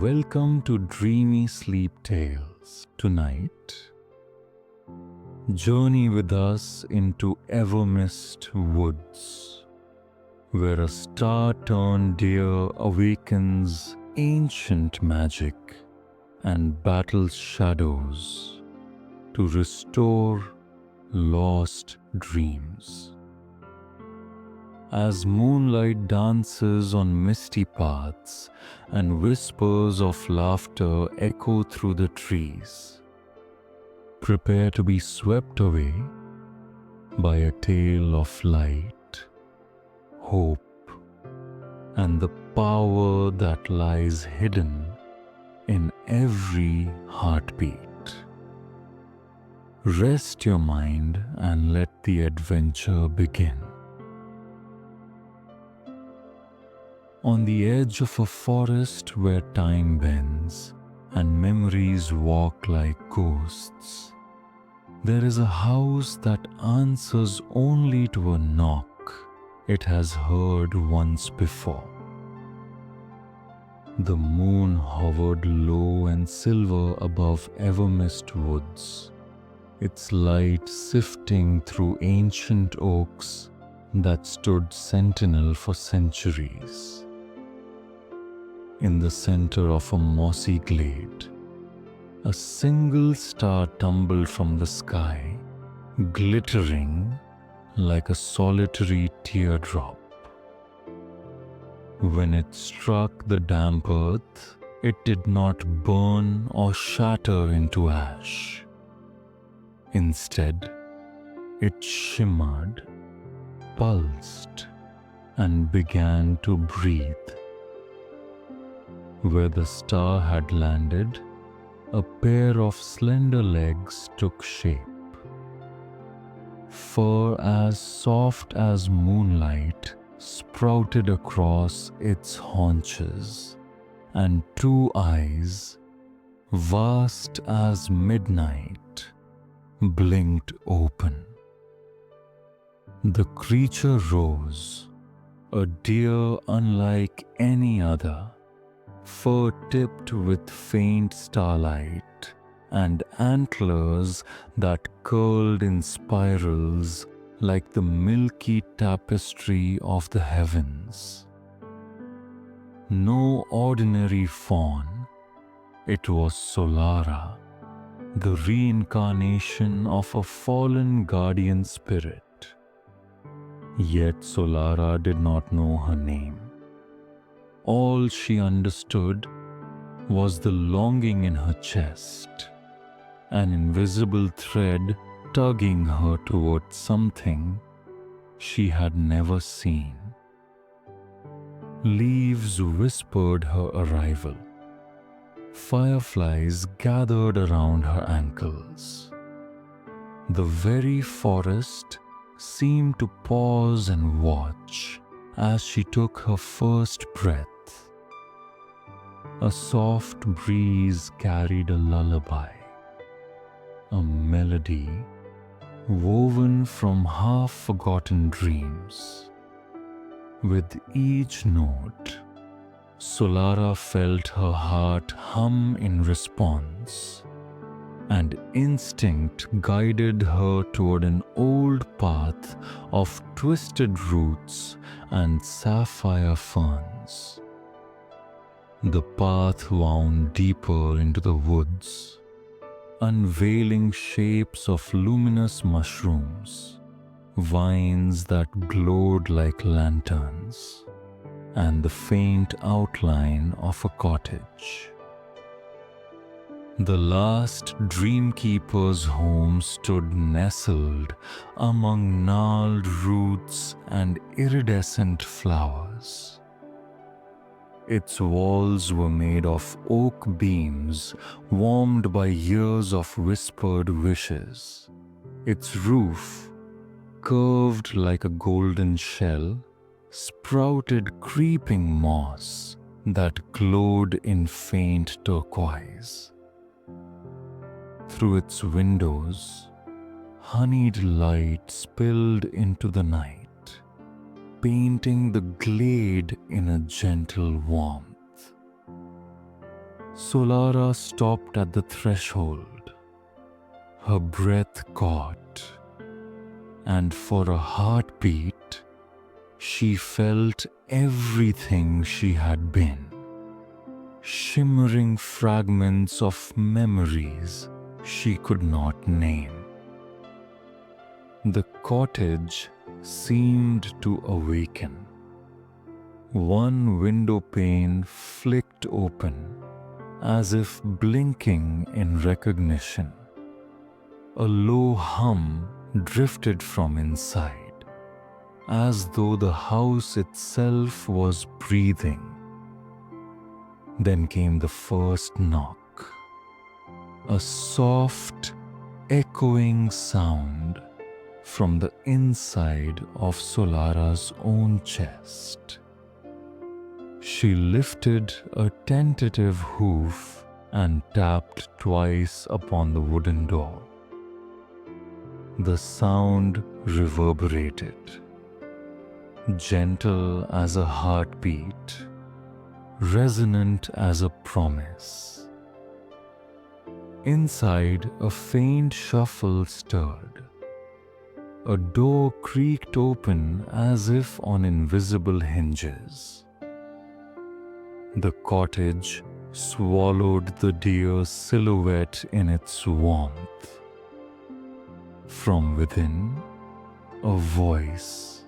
Welcome to Dreamy Sleep Tales. Tonight, journey with us into Evermist Woods, where a star-turned deer awakens ancient magic and battles shadows to restore lost dreams. As moonlight dances on misty paths and whispers of laughter echo through the trees, prepare to be swept away by a tale of light, hope, and the power that lies hidden in every heartbeat. Rest your mind and let the adventure begin. On the edge of a forest where time bends and memories walk like ghosts, there is a house that answers only to a knock it has heard once before. The moon hovered low and silver above Evermist Woods, its light sifting through ancient oaks that stood sentinel for centuries. In the center of a mossy glade, a single star tumbled from the sky, glittering like a solitary teardrop. When it struck the damp earth, it did not burn or shatter into ash. Instead, it shimmered, pulsed, and began to breathe. Where the star had landed, a pair of slender legs took shape. Fur as soft as moonlight sprouted across its haunches, and two eyes, vast as midnight, blinked open. The creature rose, a deer unlike any other, fur tipped with faint starlight and antlers that curled in spirals like the milky tapestry of the heavens. No ordinary fawn, it was Solara, the reincarnation of a fallen guardian spirit. Yet Solara did not know her name. All she understood was the longing in her chest, an invisible thread tugging her towards something she had never seen. Leaves whispered her arrival. Fireflies gathered around her ankles. The very forest seemed to pause and watch as she took her first breath. A soft breeze carried a lullaby, a melody woven from half-forgotten dreams. With each note, Solara felt her heart hum in response, and instinct guided her toward an old path of twisted roots and sapphire ferns. The path wound deeper into the woods, unveiling shapes of luminous mushrooms, vines that glowed like lanterns, and the faint outline of a cottage. The last dreamkeeper's home stood nestled among gnarled roots and iridescent flowers. Its walls were made of oak beams warmed by years of whispered wishes. Its roof, curved like a golden shell, sprouted creeping moss that glowed in faint turquoise. Through its windows, honeyed light spilled into the night, painting the glade in a gentle warmth. Solara stopped at the threshold. Her breath caught, and for a heartbeat, she felt everything she had been. Shimmering fragments of memories she could not name. The cottage seemed to awaken. One window pane flicked open, as if blinking in recognition. A low hum drifted from inside, as though the house itself was breathing. Then came the first knock, a soft, echoing sound from the inside of Solara's own chest. She lifted a tentative hoof and tapped twice upon the wooden door. The sound reverberated, gentle as a heartbeat, resonant as a promise. Inside, a faint shuffle stirred. A door creaked open as if on invisible hinges. The cottage swallowed the deer's silhouette in its warmth. From within, a voice,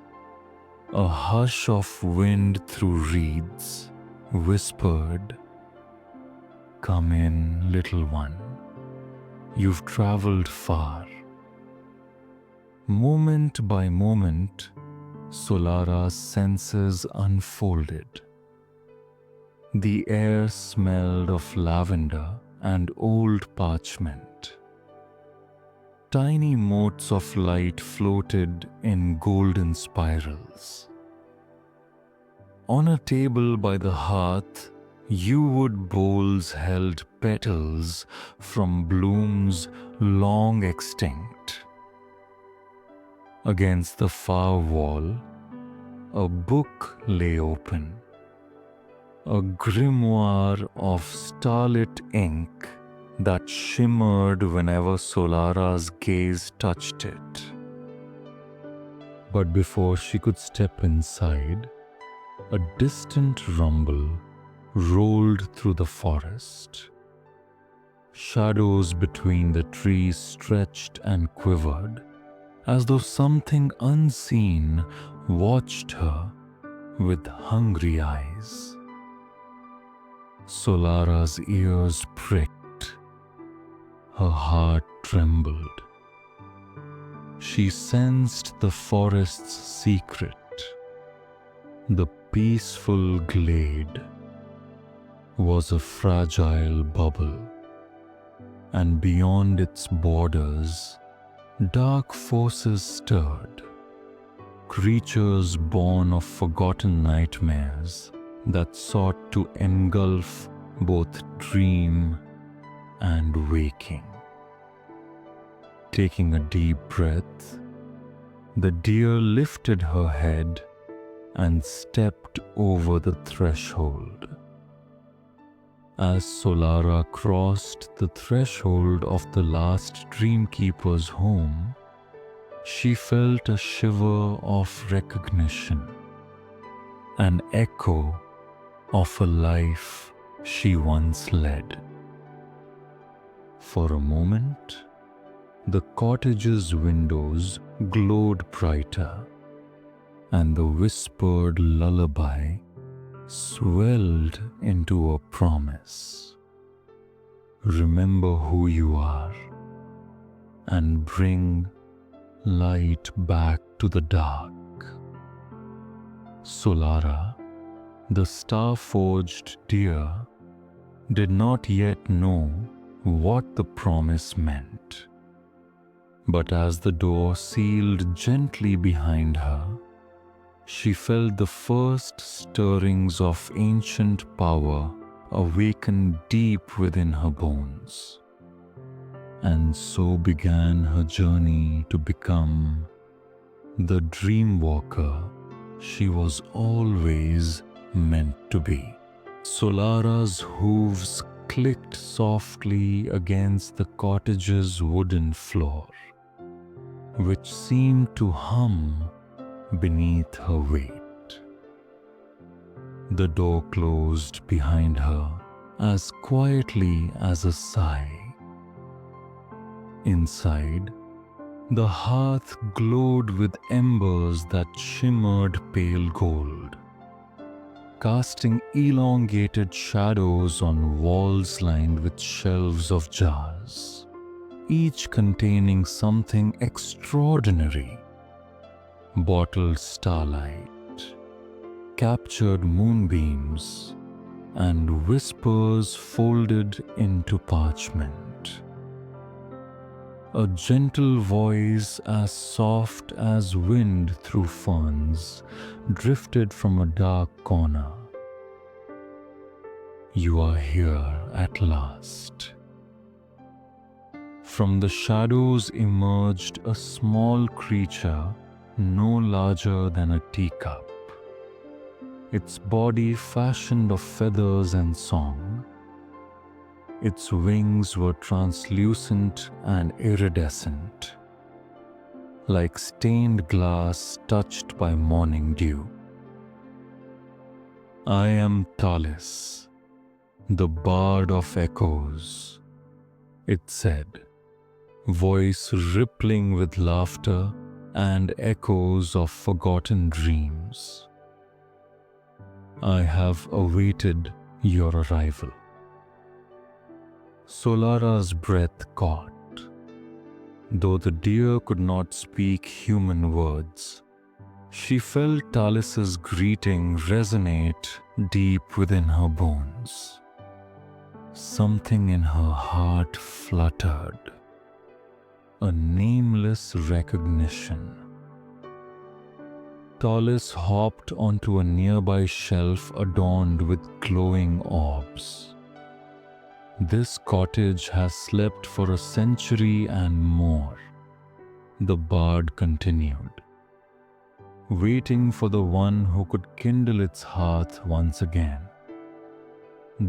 a hush of wind through reeds, whispered, "Come in, little one. You've traveled far." Moment by moment, Solara's senses unfolded. The air smelled of lavender and old parchment. Tiny motes of light floated in golden spirals. On a table by the hearth, yew-wood bowls held petals from blooms long extinct. Against the far wall, a book lay open, a grimoire of starlit ink that shimmered whenever Solara's gaze touched it. But before she could step inside, a distant rumble rolled through the forest. Shadows between the trees stretched and quivered, as though something unseen watched her with hungry eyes. Solara's ears pricked. Her heart trembled. She sensed the forest's secret. The peaceful glade was a fragile bubble, and beyond its borders, dark forces stirred, creatures born of forgotten nightmares that sought to engulf both dream and waking. Taking a deep breath, the deer lifted her head and stepped over the threshold. As Solara crossed the threshold of the last dreamkeeper's home, she felt a shiver of recognition, an echo of a life she once led. For a moment, the cottage's windows glowed brighter, and the whispered lullaby swelled into a promise. Remember who you are, and bring light back to the dark. Solara, the star-forged deer, did not yet know what the promise meant. But as the door sealed gently behind her, she felt the first stirrings of ancient power awaken deep within her bones. And so began her journey to become the dream walker she was always meant to be. Solara's hooves clicked softly against the cottage's wooden floor, which seemed to hum beneath her weight. The door closed behind her as quietly as a sigh. Inside, the hearth glowed with embers that shimmered pale gold, casting elongated shadows on walls lined with shelves of jars, each containing something extraordinary: bottled starlight, captured moonbeams, and whispers folded into parchment. A gentle voice as soft as wind through ferns drifted from a dark corner. "You are here at last." From the shadows emerged a small creature no larger than a teacup, its body fashioned of feathers and song. Its wings were translucent and iridescent, like stained glass touched by morning dew. "I am Tallis, the bard of echoes," it said, voice rippling with laughter and echoes of forgotten dreams. "I have awaited your arrival." Solara's breath caught. Though the deer could not speak human words, she felt Tallis's greeting resonate deep within her bones. Something in her heart fluttered, a nameless recognition. Tallis hopped onto a nearby shelf adorned with glowing orbs. "This cottage has slept for a century and more," the bard continued, "waiting for the one who could kindle its hearth once again.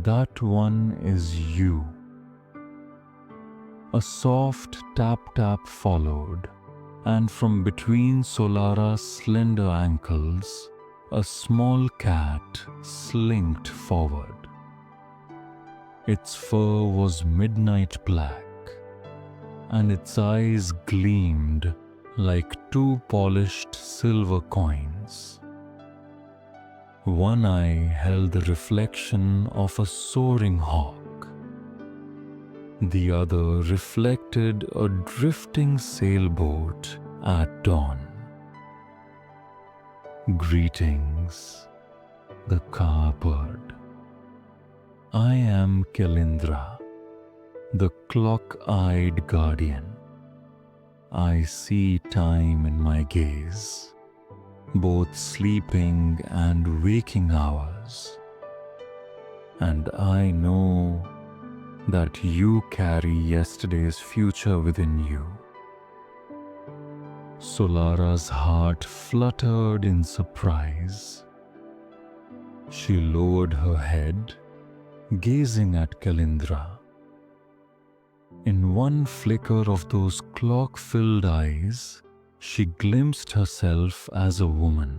That one is you." A soft tap-tap followed, and from between Solara's slender ankles, a small cat slinked forward. Its fur was midnight black, and its eyes gleamed like two polished silver coins. One eye held the reflection of a soaring hawk. The other reflected a drifting sailboat at dawn. "Greetings," the car purred. "I am Kelindra, the clock-eyed guardian. I see time in my gaze, both sleeping and waking hours. And I know that you carry yesterday's future within you." Solara's heart fluttered in surprise. She lowered her head, gazing at Kelindra. In one flicker of those clock-filled eyes, she glimpsed herself as a woman,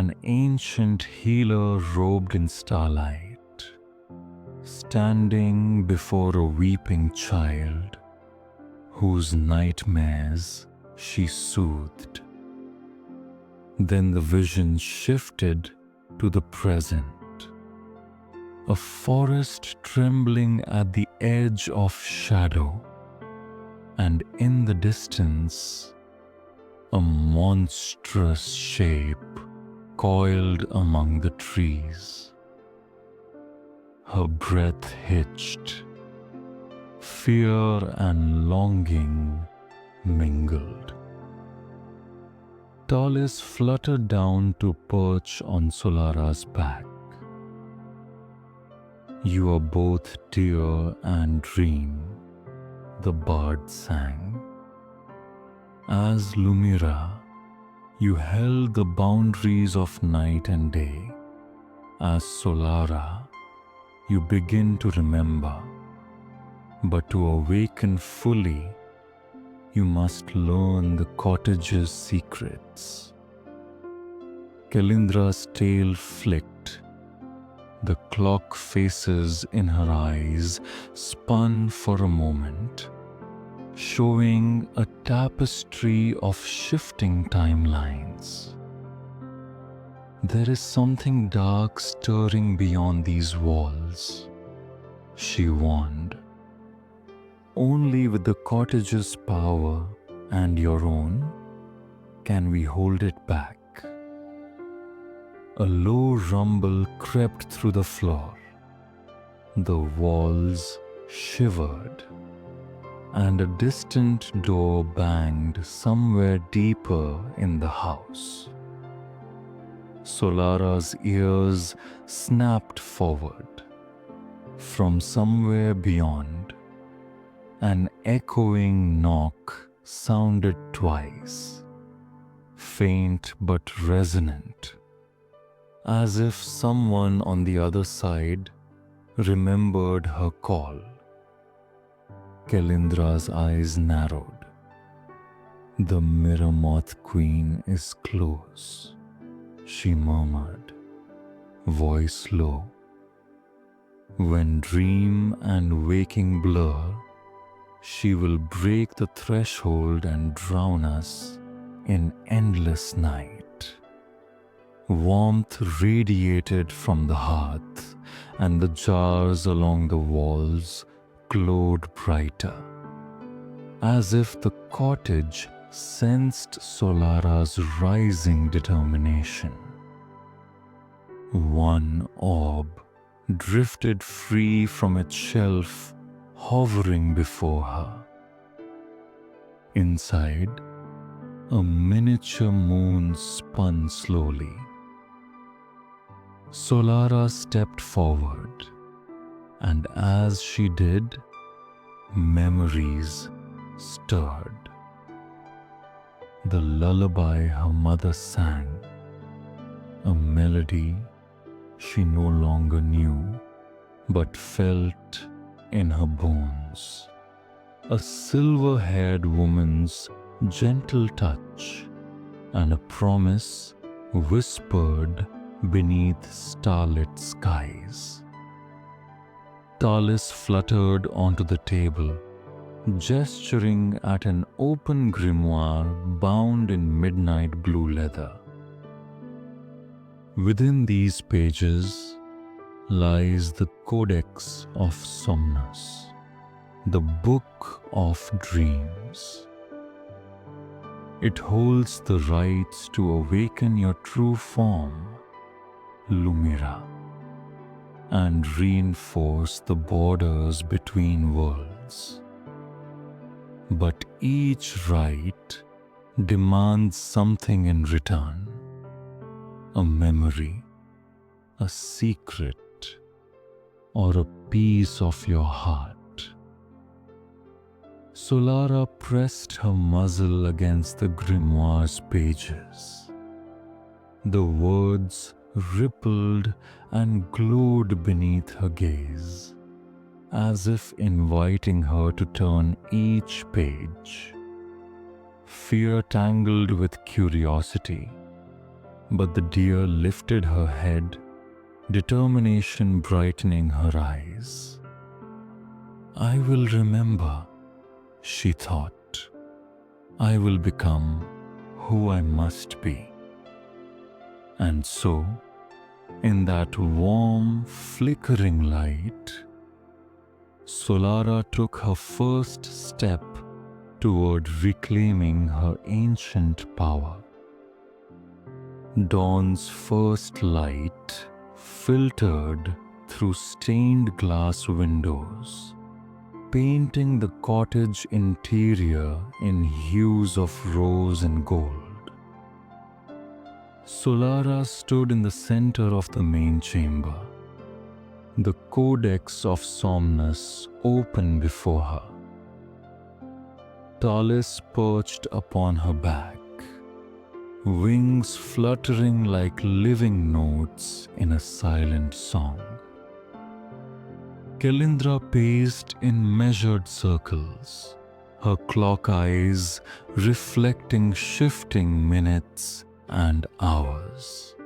an ancient healer robed in starlight, standing before a weeping child whose nightmares she soothed. Then the vision shifted to the present. A forest trembling at the edge of shadow, and in the distance, a monstrous shape coiled among the trees. Her breath hitched. Fear and longing mingled. Tallis fluttered down to perch on Solara's back. "You are both dear and dream," the bard sang. "As Lumira, you held the boundaries of night and day. As Solara, you begin to remember. But to awaken fully, you must learn the cottage's secrets. Kelindra's tail flicked. The clock faces in her eyes spun for a moment, showing a tapestry of shifting timelines. There is something dark stirring beyond these walls, she warned. Only with the cottage's power and your own can we hold it back. A low rumble crept through the floor. The walls shivered, and a distant door banged somewhere deeper in the house. Solara's ears snapped forward. From somewhere beyond, an echoing knock sounded twice, faint but resonant, as if someone on the other side remembered her call. Kelindra's eyes narrowed. The Mirror Moth Queen is close, she murmured, voice low. When dream and waking blur, she will break the threshold and drown us in endless night. Warmth radiated from the hearth, and the jars along the walls glowed brighter, as if the cottage sensed Solara's rising determination. One orb drifted free from its shelf, hovering before her. Inside, a miniature moon spun slowly. Solara stepped forward, and as she did, memories stirred. The lullaby her mother sang, a melody she no longer knew but felt in her bones. A silver-haired woman's gentle touch, and a promise whispered beneath starlit skies. Tallis fluttered onto the table, gesturing at an open grimoire bound in midnight blue leather. Within these pages lies the Codex of Somnus, the Book of Dreams. It holds the rights to awaken your true form, Lumira, and reinforce the borders between worlds. But each right demands something in return: a memory, a secret, or a piece of your heart. Solara pressed her muzzle against the grimoire's pages. The words rippled and glowed beneath her gaze, as if inviting her to turn each page. Fear tangled with curiosity, but the deer lifted her head, determination brightening her eyes. I will remember, she thought. I will become who I must be. And so, in that warm, flickering light, Solara took her first step toward reclaiming her ancient power. Dawn's first light filtered through stained glass windows, painting the cottage interior in hues of rose and gold. Solara stood in the center of the main chamber, the Codex of Somnus open before her. Tallis perched upon her back, wings fluttering like living notes in a silent song. Kelindra paced in measured circles, her clock eyes reflecting shifting minutes and hours.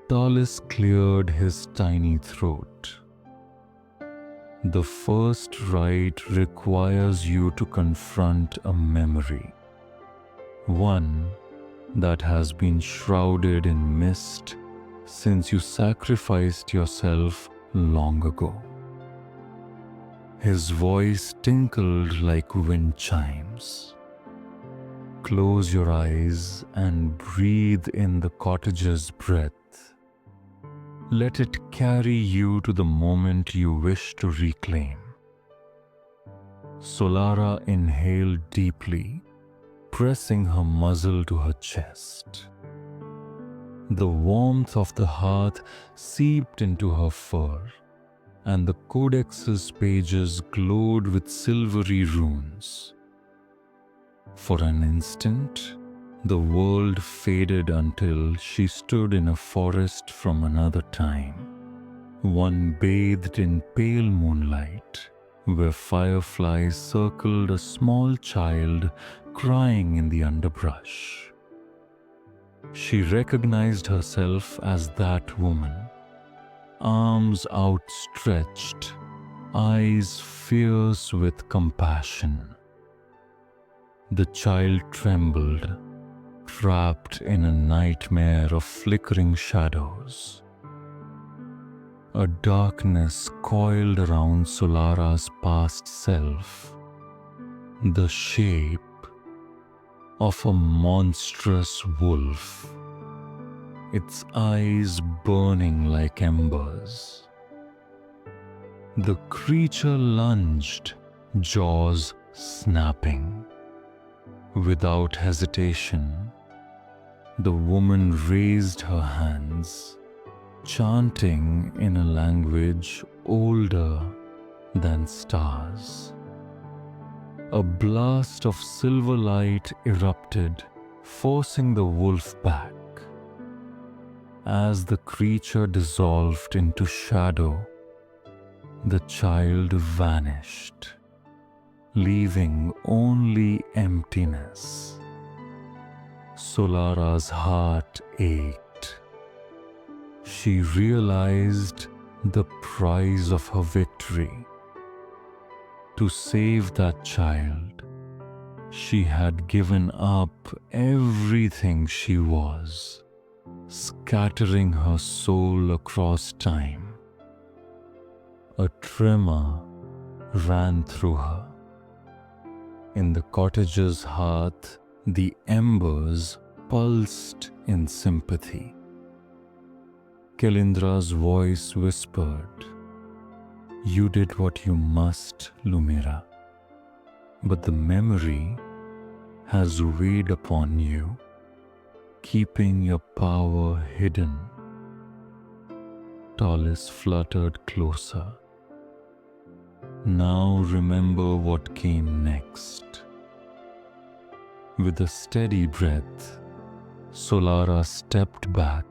Tallis cleared his tiny throat. The first rite requires you to confront a memory, one that has been shrouded in mist since you sacrificed yourself long ago. His voice tinkled like wind chimes. Close your eyes and breathe in the cottager's breath. Let it carry you to the moment you wish to reclaim. Solara inhaled deeply, pressing her muzzle to her chest. The warmth of the hearth seeped into her fur, and the codex's pages glowed with silvery runes. For an instant, the world faded until she stood in a forest from another time, one bathed in pale moonlight, where fireflies circled a small child crying in the underbrush. She recognized herself as that woman, arms outstretched, eyes fierce with compassion. The child trembled, trapped in a nightmare of flickering shadows. A darkness coiled around Solara's past self, the shape of a monstrous wolf, its eyes burning like embers. The creature lunged, jaws snapping. Without hesitation, the woman raised her hands, chanting in a language older than stars. A blast of silver light erupted, forcing the wolf back. As the creature dissolved into shadow, the child vanished, leaving only emptiness. Solara's heart ached. She realized the price of her victory. To save that child, she had given up everything she was, scattering her soul across time. A tremor ran through her. In the cottager's hearth, the embers pulsed in sympathy. Kelindra's voice whispered, "You did what you must, Lumira, but the memory has weighed upon you, keeping your power hidden." Tallis fluttered closer. "Now remember what came next." With a steady breath, Solara stepped back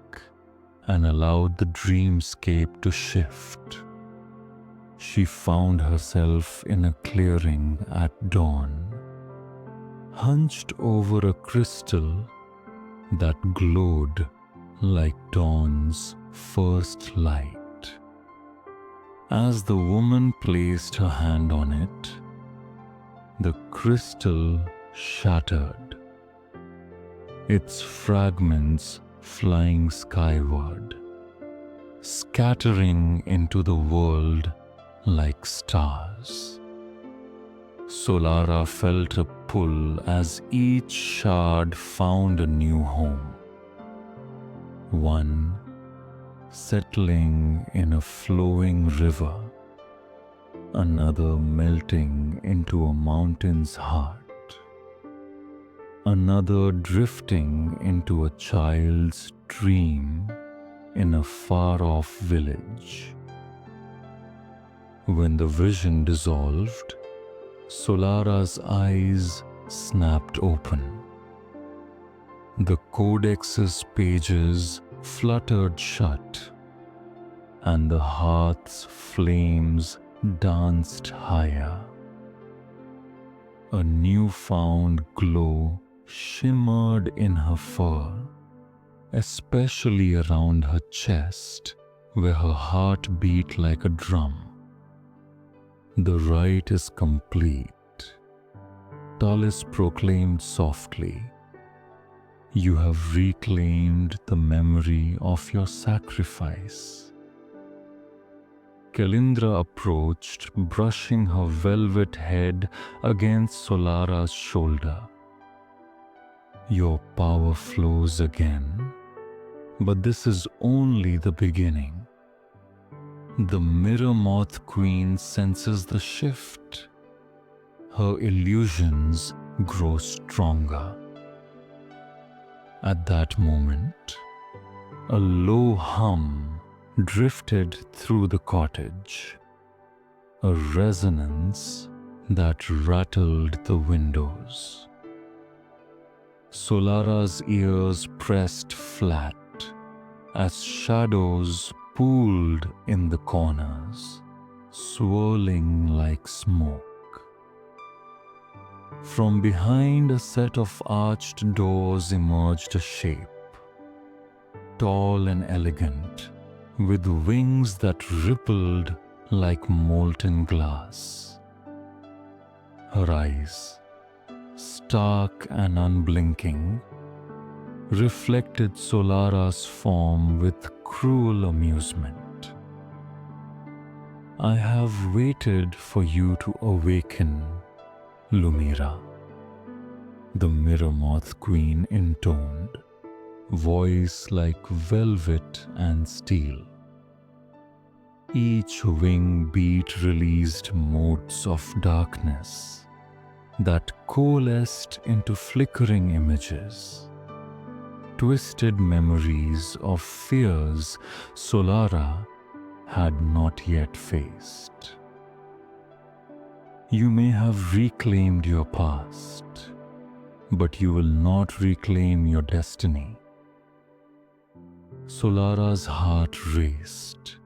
and allowed the dreamscape to shift. She found herself in a clearing at dawn, hunched over a crystal that glowed like dawn's first light. As the woman placed her hand on it, the crystal shattered, its fragments flying skyward, scattering into the world like stars. Solara felt a pull as each shard found a new home, one settling in a flowing river, another melting into a mountain's heart, another drifting into a child's dream in a far-off village. When the vision dissolved, Solara's eyes snapped open. The codex's pages fluttered shut, and the hearth's flames danced higher. A newfound glow shimmered in her fur, especially around her chest, where her heart beat like a drum. "The rite is complete," Tallis proclaimed softly. "You have reclaimed the memory of your sacrifice." Kelindra approached, brushing her velvet head against Solara's shoulder. "Your power flows again, but this is only the beginning. The Mirror Moth Queen senses the shift. Her illusions grow stronger." At that moment, a low hum drifted through the cottage, a resonance that rattled the windows. Solara's ears pressed flat as shadows pooled in the corners, swirling like smoke. From behind a set of arched doors emerged a shape, tall and elegant, with wings that rippled like molten glass. Her eyes, stark and unblinking, reflected Solara's form with cruel amusement. "I have waited for you to awaken, Lumira," the Mirror Moth Queen intoned, voice like velvet and steel. Each wing beat released motes of darkness that coalesced into flickering images, twisted memories of fears Solara had not yet faced. "You may have reclaimed your past, but you will not reclaim your destiny." Solara's heart raced.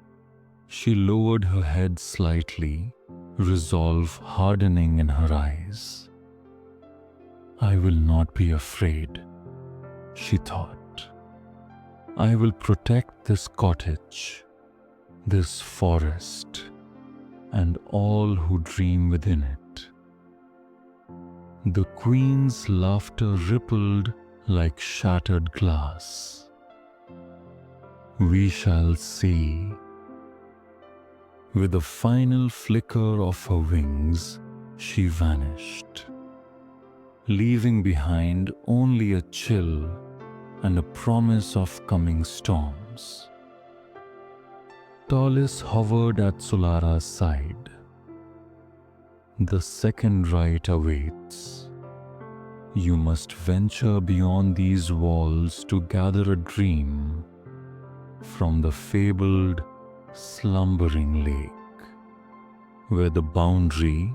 She lowered her head slightly, resolve hardening in her eyes. "I will not be afraid," she thought. "I will protect this cottage, this forest, and all who dream within it." The queen's laughter rippled like shattered glass. "We shall see." With a final flicker of her wings, she vanished, leaving behind only a chill and a promise of coming storms. Tallis hovered at Solara's side. "The second rite awaits. You must venture beyond these walls to gather a dream from the fabled slumbering lake, where the boundary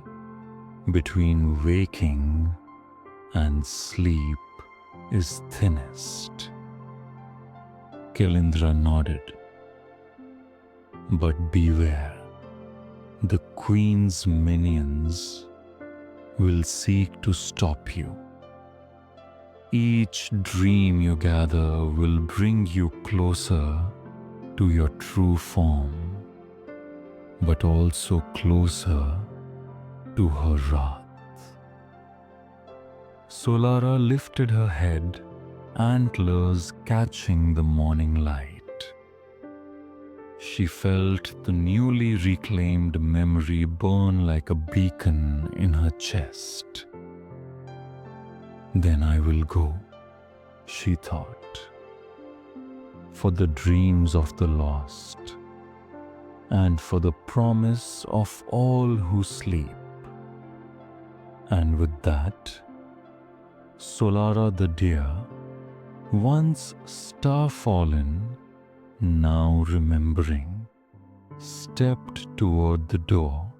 between waking and sleep is thinnest." Kelindra nodded. "But beware, the queen's minions will seek to stop you. Each dream you gather will bring you closer to your true form, but also closer to her wrath." Solara lifted her head, antlers catching the morning light. She felt the newly reclaimed memory burn like a beacon in her chest. "Then I will go," she thought, "for the dreams of the lost, and for the promise of all who sleep." And with that, Solara the deer, once star-fallen, now remembering, stepped toward the door,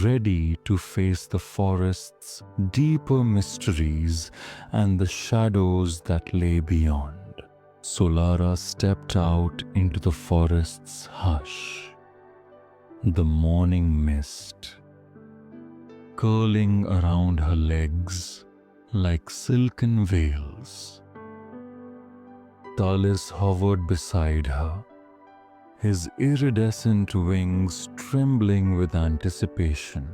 ready to face the forest's deeper mysteries and the shadows that lay beyond. Solara stepped out into the forest's hush. The morning mist, curling around her legs like silken veils. Tallis hovered beside her, his iridescent wings trembling with anticipation.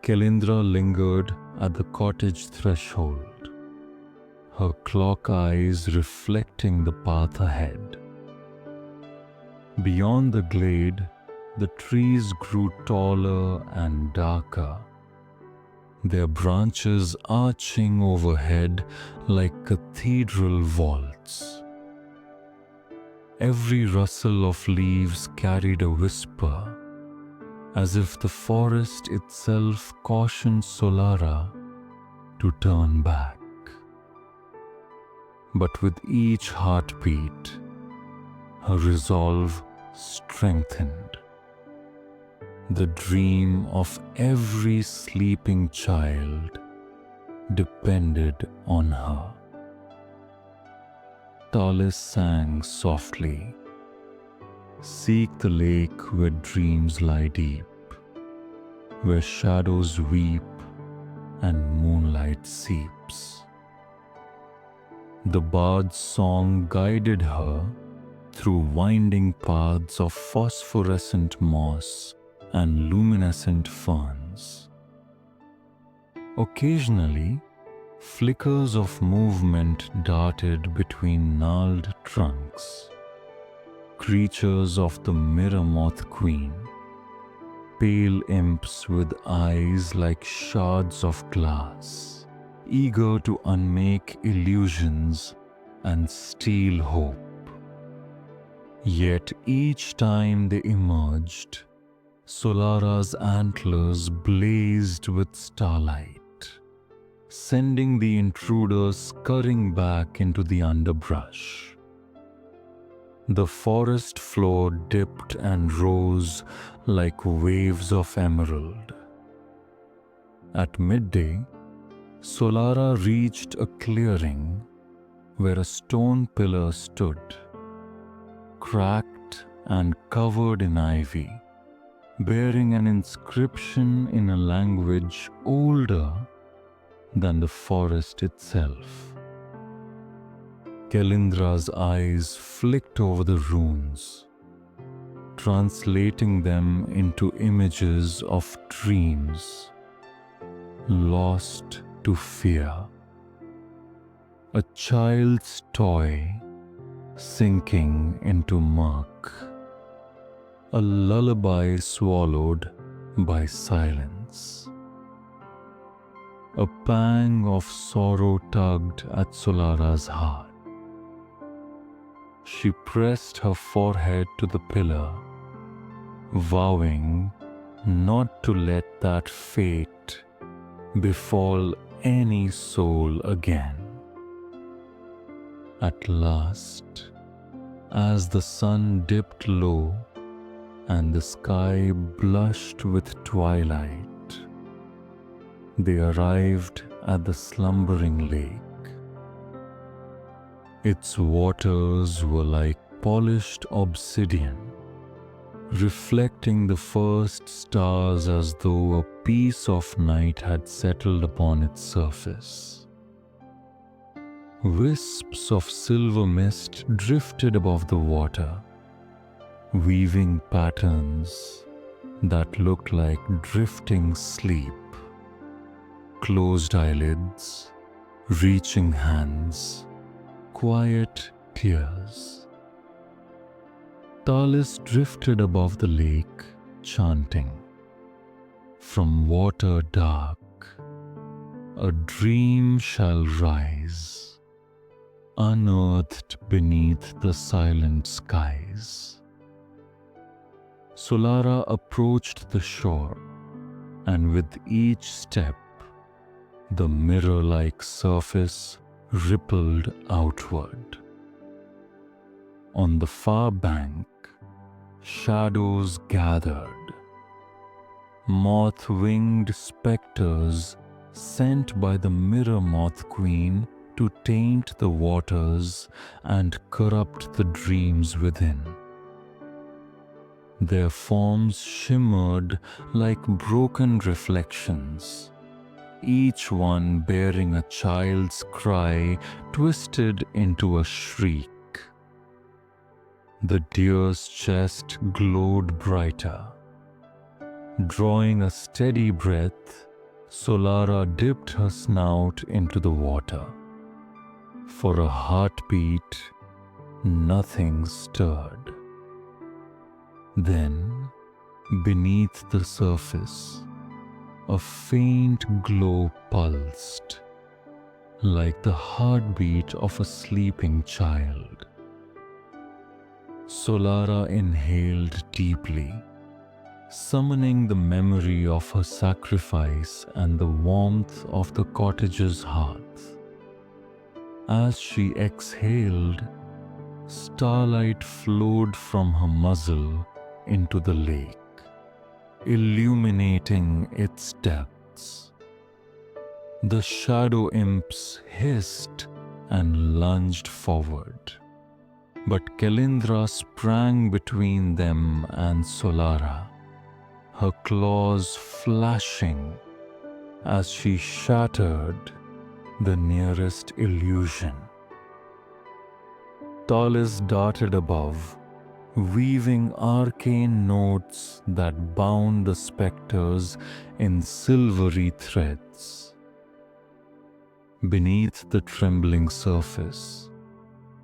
Kelindra lingered at the cottage threshold, her clock eyes reflecting the path ahead. Beyond the glade, the trees grew taller and darker, their branches arching overhead like cathedral vaults. Every rustle of leaves carried a whisper, as if the forest itself cautioned Solara to turn back. But with each heartbeat, her resolve strengthened. The dream of every sleeping child depended on her. Tallis sang softly, "Seek the lake where dreams lie deep, where shadows weep and moonlight seeps." The bard's song guided her through winding paths of phosphorescent moss and luminescent ferns. Occasionally, flickers of movement darted between gnarled trunks. Creatures of the mirror moth queen, pale imps with eyes like shards of glass, eager to unmake illusions and steal hope. Yet each time they emerged, Solara's antlers blazed with starlight, sending the intruders scurrying back into the underbrush. The forest floor dipped and rose like waves of emerald. At midday, Solara reached a clearing where a stone pillar stood, cracked and covered in ivy, bearing an inscription in a language older than the forest itself. Kelindra's eyes flicked over the runes, translating them into images of dreams lost to fear. A child's toy sinking into murk, a lullaby swallowed by silence. A pang of sorrow tugged at Solara's heart. She pressed her forehead to the pillar, vowing not to let that fate befall any soul again. At last, as the sun dipped low and the sky blushed with twilight, they arrived at the slumbering lake. Its waters were like polished obsidian, reflecting the first stars as though a piece of night had settled upon its surface. Wisps of silver mist drifted above the water, weaving patterns that looked like drifting sleep. Closed eyelids, reaching hands, quiet tears. Tallis drifted above the lake, chanting, "From water dark, a dream shall rise, unearthed beneath the silent skies." Solara approached the shore, and with each step, the mirror-like surface rippled outward. On the far bank, shadows gathered, moth-winged specters sent by the mirror moth queen to taint the waters and corrupt the dreams within. Their forms shimmered like broken reflections, each one bearing a child's cry twisted into a shriek. The deer's chest glowed brighter. Drawing a steady breath, Solara dipped her snout into the water. For a heartbeat, nothing stirred. Then, beneath the surface, a faint glow pulsed, like the heartbeat of a sleeping child. Solara inhaled deeply, summoning the memory of her sacrifice and the warmth of the cottage's hearth. As she exhaled, starlight flowed from her muzzle into the lake, illuminating its depths. The shadow imps hissed and lunged forward, but Kelindra sprang between them and Solara, her claws flashing as she shattered the nearest illusion. Tallis darted above, weaving arcane notes that bound the spectres in silvery threads. Beneath the trembling surface,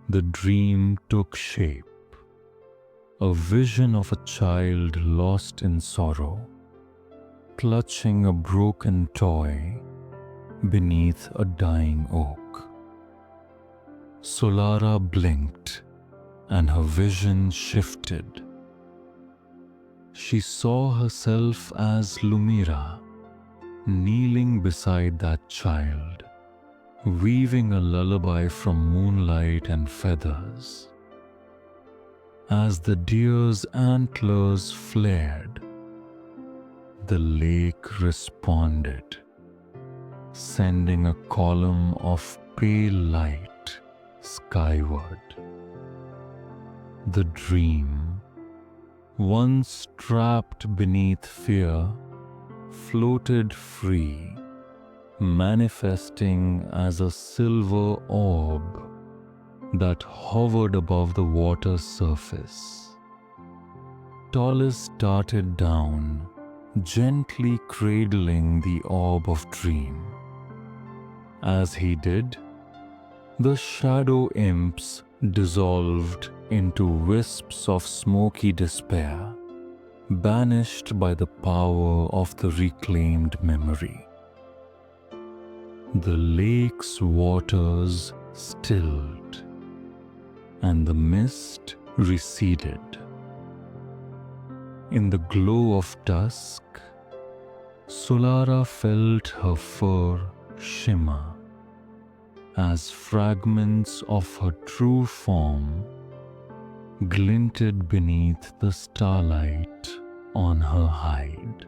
the dream took shape, a vision of a child lost in sorrow, clutching a broken toy beneath a dying oak. Solara blinked, and her vision shifted. She saw herself as Lumira, kneeling beside that child, weaving a lullaby from moonlight and feathers. As the deer's antlers flared, the lake responded, sending a column of pale light skyward. The dream, once trapped beneath fear, floated free, manifesting as a silver orb that hovered above the water's surface. Tallis darted down, gently cradling the orb of dream. As he did, the shadow imps dissolved into wisps of smoky despair, banished by the power of the reclaimed memory. The lake's waters stilled, and the mist receded. In the glow of dusk, Solara felt her fur shimmer as fragments of her true form glinted beneath the starlight on her hide.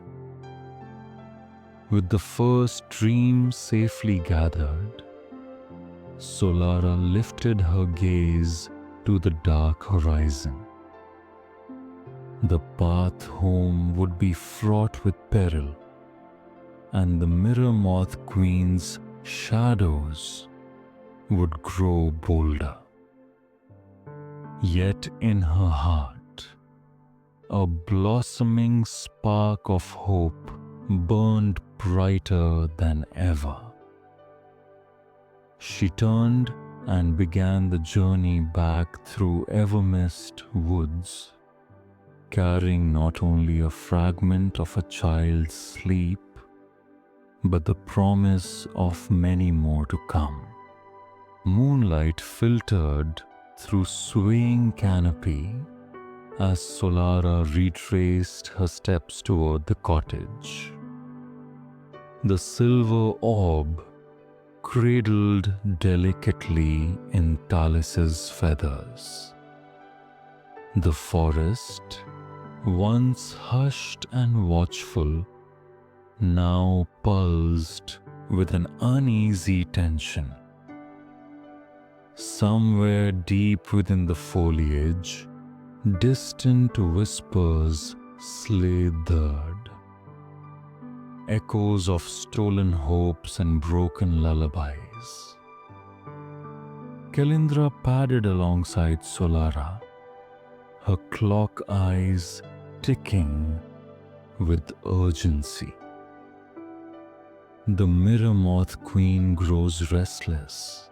With the first dream safely gathered, Solara lifted her gaze to the dark horizon. The path home would be fraught with peril, and the Mirror Moth Queen's shadows would grow bolder. Yet in her heart, a blossoming spark of hope burned brighter than ever. She turned and began the journey back through Evermist woods, carrying not only a fragment of a child's sleep, but the promise of many more to come. Moonlight filtered through swaying canopy as Solara retraced her steps toward the cottage. The silver orb cradled delicately in Tallis's feathers. The forest, once hushed and watchful, now pulsed with an uneasy tension. Somewhere deep within the foliage, distant whispers slithered. Echoes of stolen hopes and broken lullabies. Kelindra padded alongside Solara, her clock eyes ticking with urgency. The mirror moth queen grows restless,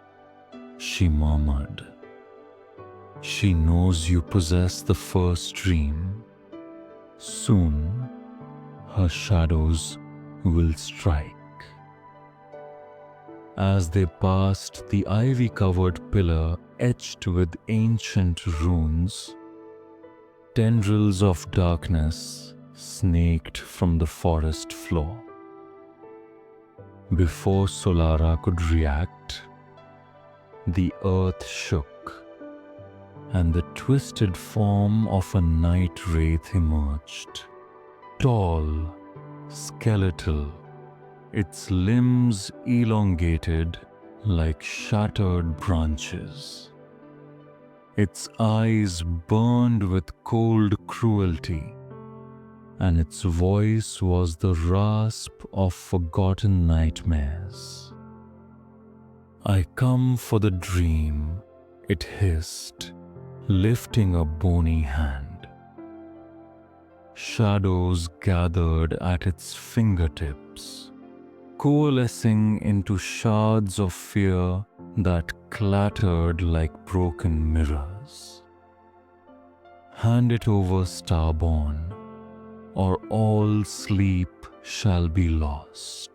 she murmured. She knows you possess the first dream. Soon, her shadows will strike. As they passed the ivy-covered pillar etched with ancient runes, tendrils of darkness snaked from the forest floor. Before Solara could react, the earth shook, and the twisted form of a night wraith emerged. Tall, skeletal, its limbs elongated like shattered branches. Its eyes burned with cold cruelty, and its voice was the rasp of forgotten nightmares. "I come for the dream," it hissed, lifting a bony hand. Shadows gathered at its fingertips, coalescing into shards of fear that clattered like broken mirrors. "Hand it over, Starborn, or all sleep shall be lost."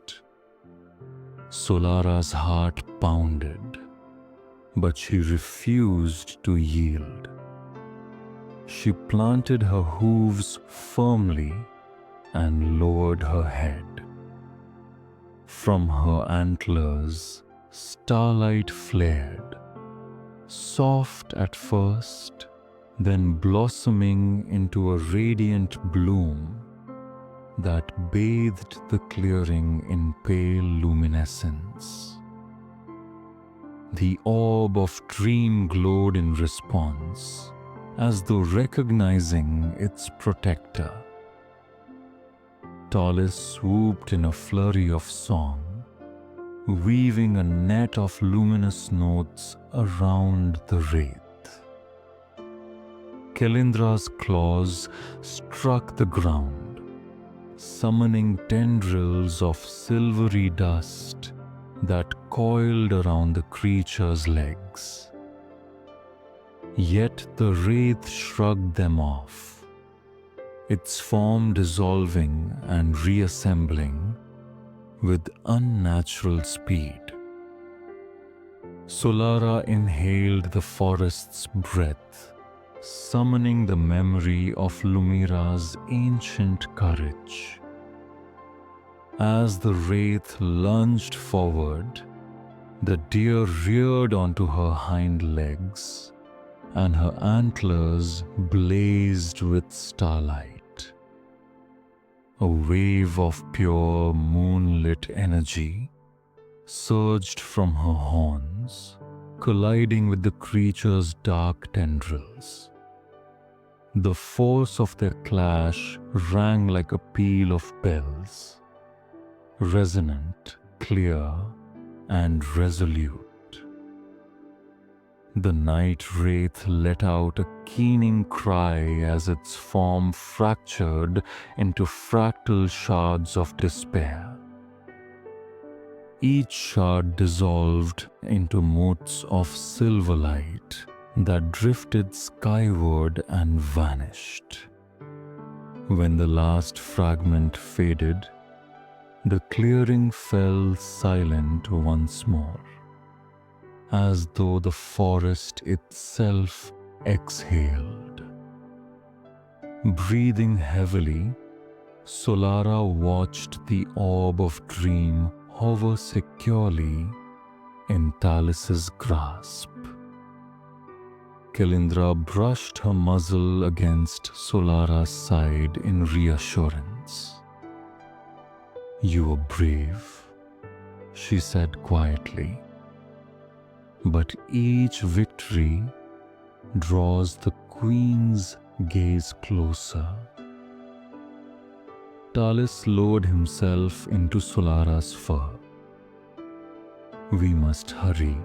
Solara's heart pounded, but she refused to yield. She planted her hooves firmly and lowered her head. From her antlers, starlight flared, soft at first, then blossoming into a radiant bloom that bathed the clearing in pale luminescence. The orb of dream glowed in response, as though recognizing its protector. Tallis swooped in a flurry of song, weaving a net of luminous notes around the wraith. Kelindra's claws struck the ground, summoning tendrils of silvery dust that coiled around the creature's legs. Yet the wraith shrugged them off, its form dissolving and reassembling with unnatural speed. Solara inhaled the forest's breath, summoning the memory of Lumira's ancient courage. As the wraith lunged forward, the deer reared onto her hind legs, and her antlers blazed with starlight. A wave of pure moonlit energy surged from her horns, colliding with the creature's dark tendrils. The force of their clash rang like a peal of bells, resonant, clear, and resolute. The night wraith let out a keening cry as its form fractured into fractal shards of despair. Each shard dissolved into motes of silver light that drifted skyward and vanished. When the last fragment faded, the clearing fell silent once more, as though the forest itself exhaled. Breathing heavily, Solara watched the orb of dream hover securely in Tallis's grasp. Kelindra brushed her muzzle against Solara's side in reassurance. "You were brave," she said quietly. but each victory draws the queen's gaze closer. Tallis lowered himself into Solara's fur. "We must hurry,"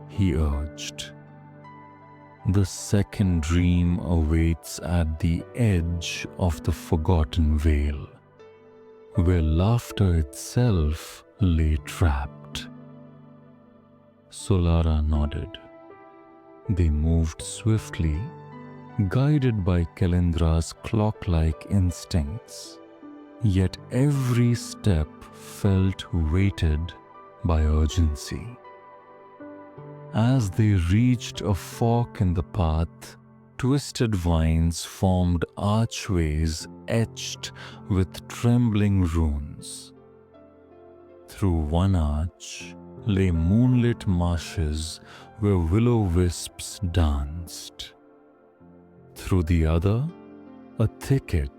he urged. "The second dream awaits at the edge of the forgotten vale, where laughter itself lay trapped." Solara nodded. They moved swiftly, guided by Kelindra's clock-like instincts. Yet every step felt weighted by urgency. As they reached a fork in the path, twisted vines formed archways etched with trembling runes. Through one arch lay moonlit marshes where will-o-wisps danced. Through the other, a thicket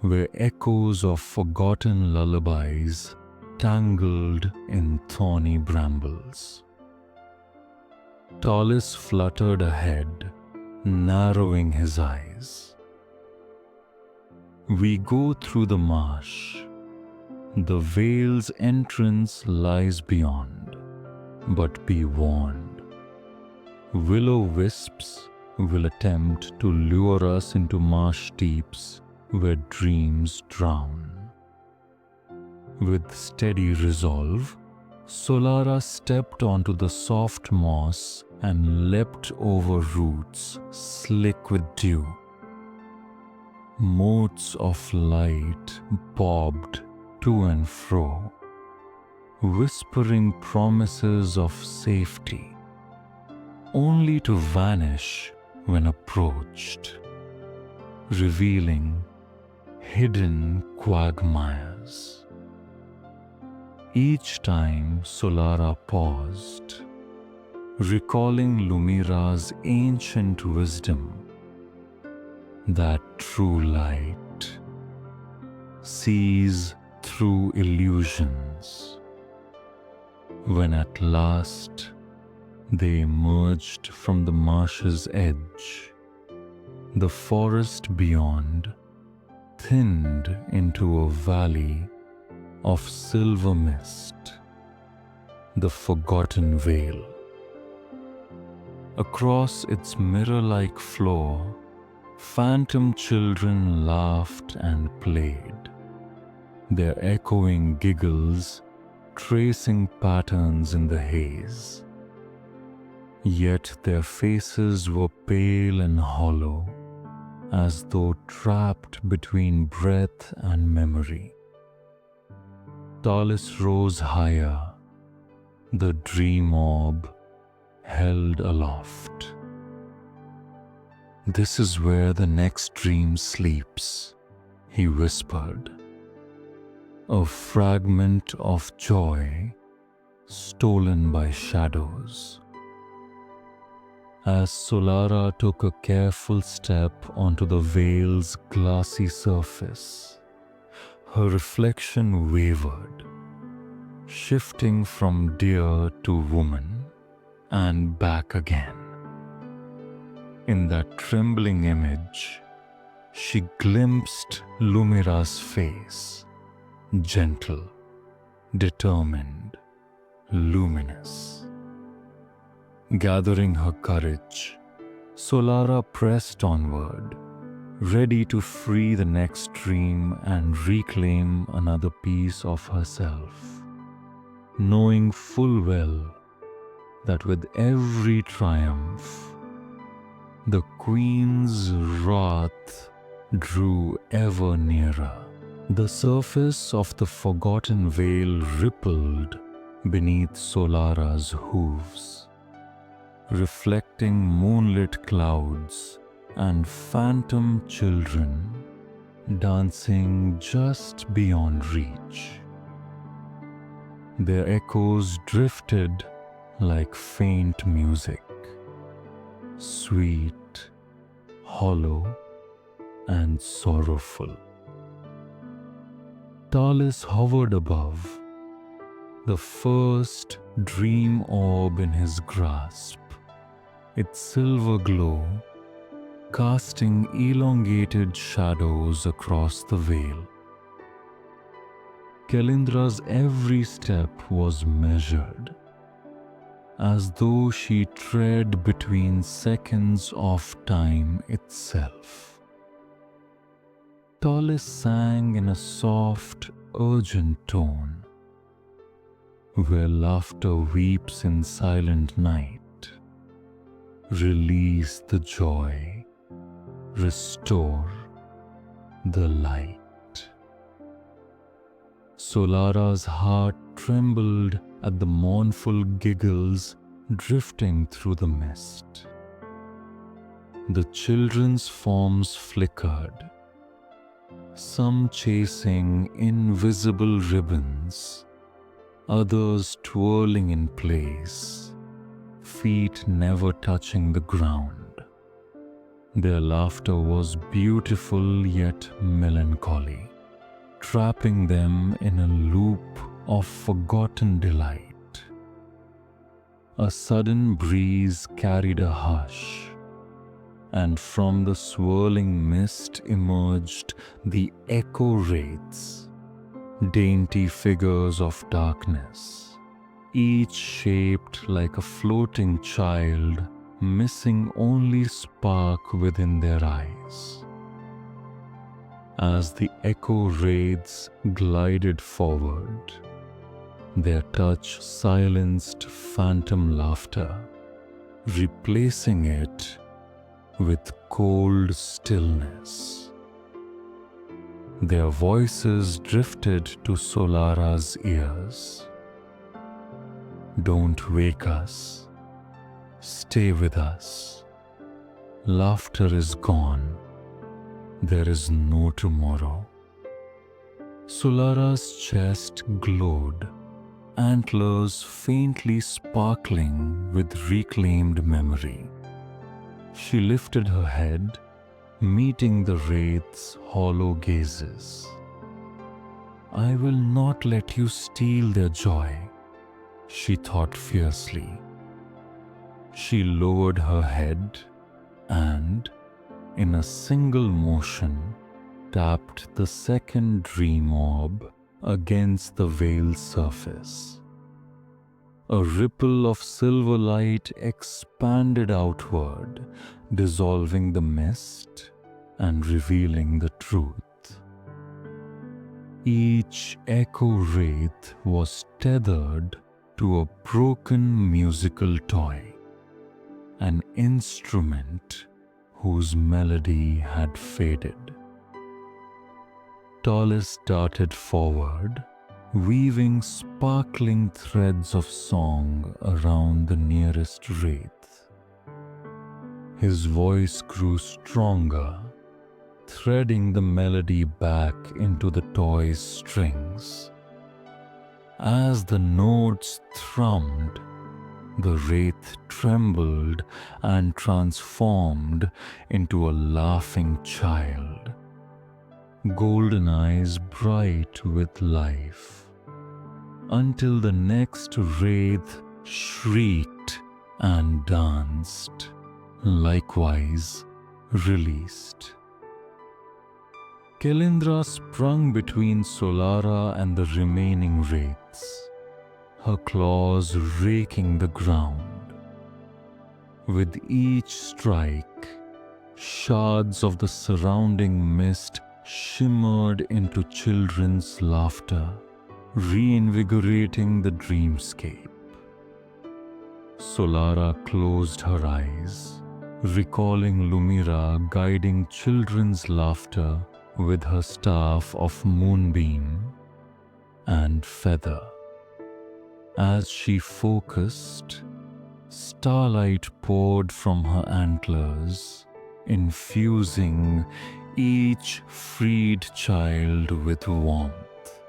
where echoes of forgotten lullabies tangled in thorny brambles. Tallis fluttered ahead, narrowing his eyes. "We go through the marsh. The vale's entrance lies beyond, but be warned. Will-o-wisps will attempt to lure us into marsh deeps where dreams drown." With steady resolve, Solara stepped onto the soft moss and leapt over roots slick with dew. Motes of light bobbed to and fro, whispering promises of safety, only to vanish when approached, revealing hidden quagmires. Each time Solara paused, recalling Lumira's ancient wisdom, that true light sees through illusions. When at last they emerged from the marsh's edge, the forest beyond thinned into a valley of silver mist, the forgotten vale. Across its mirror-like floor, phantom children laughed and played, their echoing giggles tracing patterns in the haze. Yet their faces were pale and hollow, as though trapped between breath and memory. Tallis rose higher, the dream orb held aloft. "This is where the next dream sleeps," he whispered. "A fragment of joy stolen by shadows." As Solara took a careful step onto the vale's glassy surface, her reflection wavered, shifting from deer to woman and back again. In that trembling image, she glimpsed Lumira's face, gentle, determined, luminous. Gathering her courage, Solara pressed onward, ready to free the next dream and reclaim another piece of herself, knowing full well that with every triumph, the queen's wrath drew ever nearer. The surface of the forgotten vale rippled beneath Solara's hooves, reflecting moonlit clouds and phantom children dancing just beyond reach. Their echoes drifted like faint music, sweet, hollow, and sorrowful. Tallis hovered above, the first dream orb in his grasp, its silver glow casting elongated shadows across the veil. Kelindra's every step was measured, as though she tread between seconds of time itself. Tallis sang in a soft, urgent tone, where laughter weeps in silent night. Release the joy, restore the light. Solara's heart trembled at the mournful giggles drifting through the mist. The children's forms flickered, some chasing invisible ribbons, others twirling in place, feet never touching the ground. Their laughter was beautiful yet melancholy, trapping them in a loop of forgotten delight. A sudden breeze carried a hush, and from the swirling mist emerged the echo wraiths, dainty figures of darkness, each shaped like a floating child, missing only spark within their eyes. As the echo wraiths glided forward, their touch silenced phantom laughter, replacing it with cold stillness. Their voices drifted to Solara's ears. Don't wake us. Stay with us. Laughter is gone. There is no tomorrow. Solara's chest glowed, antlers faintly sparkling with reclaimed memory. She lifted her head, meeting the wraith's hollow gazes. I will not let you steal their joy, she thought fiercely. She lowered her head and, in a single motion, tapped the second dream orb against the veil's surface. A ripple of silver light expanded outward, dissolving the mist and revealing the truth. Each echo wraith was tethered to a broken musical toy, an instrument whose melody had faded. Tallis darted forward, weaving sparkling threads of song around the nearest wraith. His voice grew stronger, threading the melody back into the toy's strings. As the notes thrummed, the wraith trembled and transformed into a laughing child, golden eyes bright with life, until the next wraith shrieked and danced, likewise released. Kelindra sprung between Solara and the remaining wraiths, her claws raking the ground. With each strike, shards of the surrounding mist shimmered into children's laughter, reinvigorating the dreamscape. Solara closed her eyes, recalling Lumira guiding children's laughter with her staff of moonbeam and feather. As she focused, starlight poured from her antlers, infusing each freed child with warmth.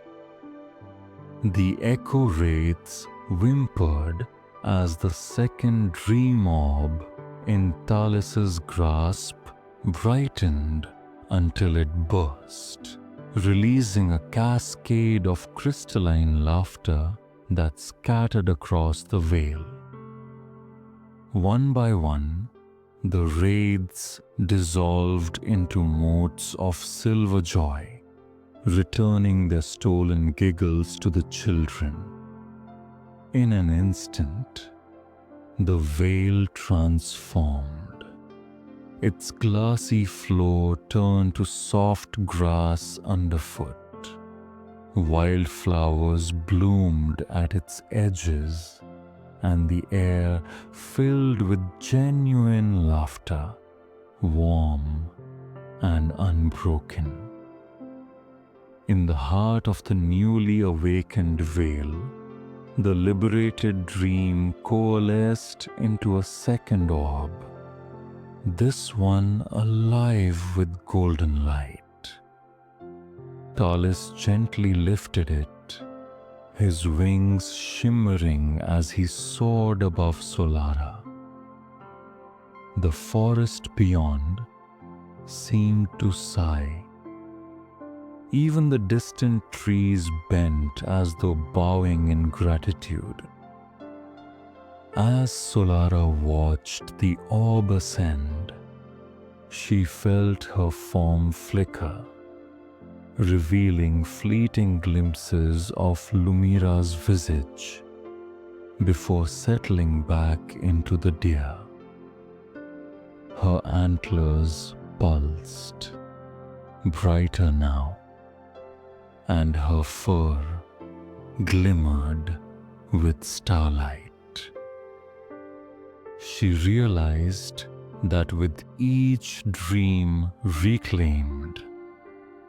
The echo wraiths whimpered as the second dream orb in Tallis's grasp brightened until it burst, releasing a cascade of crystalline laughter that scattered across the vale. One by one, the wraiths dissolved into motes of silver joy, returning their stolen giggles to the children. In an instant, the vale transformed. Its glassy floor turned to soft grass underfoot. Wildflowers bloomed at its edges, and the air filled with genuine laughter, warm and unbroken. In the heart of the newly awakened vale, the liberated dream coalesced into a second orb, this one alive with golden light. Tallis gently lifted it, his wings shimmering as he soared above Solara. The forest beyond seemed to sigh. Even the distant trees bent as though bowing in gratitude. As Solara watched the orb ascend, she felt her form flicker, revealing fleeting glimpses of Lumira's visage before settling back into the deer. Her antlers pulsed, brighter now, and her fur glimmered with starlight. She realized that with each dream reclaimed,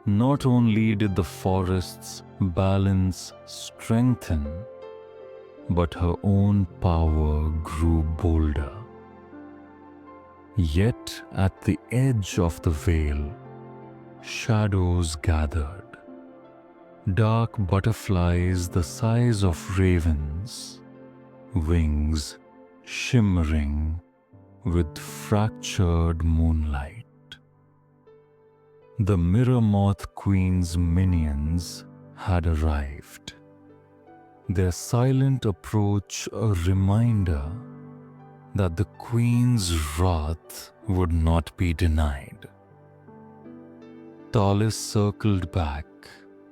not only did the forest's balance strengthen, but her own power grew bolder. Yet at the edge of the vale, shadows gathered. Dark butterflies the size of ravens, wings shimmering with fractured moonlight. The Mirror Moth Queen's minions had arrived, their silent approach a reminder that the Queen's wrath would not be denied. Tallis circled back,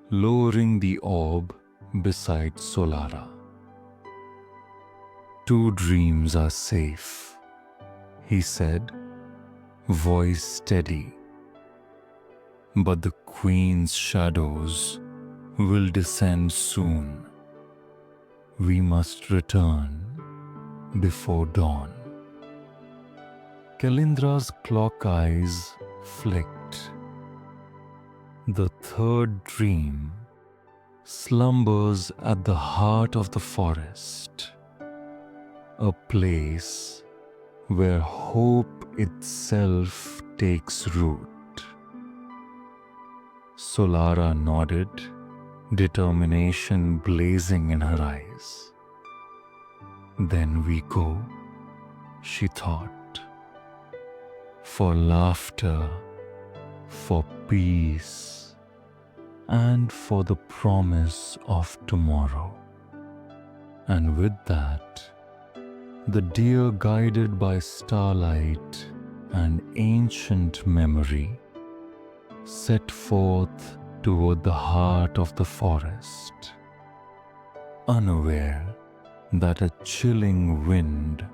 lowering the orb beside Solara. "Two dreams are safe," he said, voice steady. "But the Queen's shadows will descend soon. We must return before dawn." Kelindra's clock eyes flicked. The third dream slumbers at the heart of the forest, a place where hope itself takes root. Solara nodded, determination blazing in her eyes. "Then we go," she thought, "for laughter, for peace, and for the promise of tomorrow." And with that, the deer, guided by starlight and ancient memory, set forth toward the heart of the forest, unaware that a chilling wind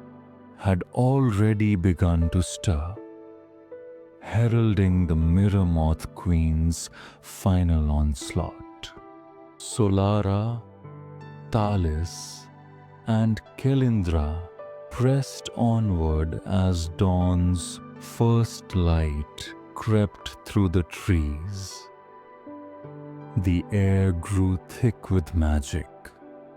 had already begun to stir, heralding the Mirror Moth Queen's final onslaught. Solara, Tallis, and Kelindra pressed onward as dawn's first light crept through the trees. The air grew thick with magic,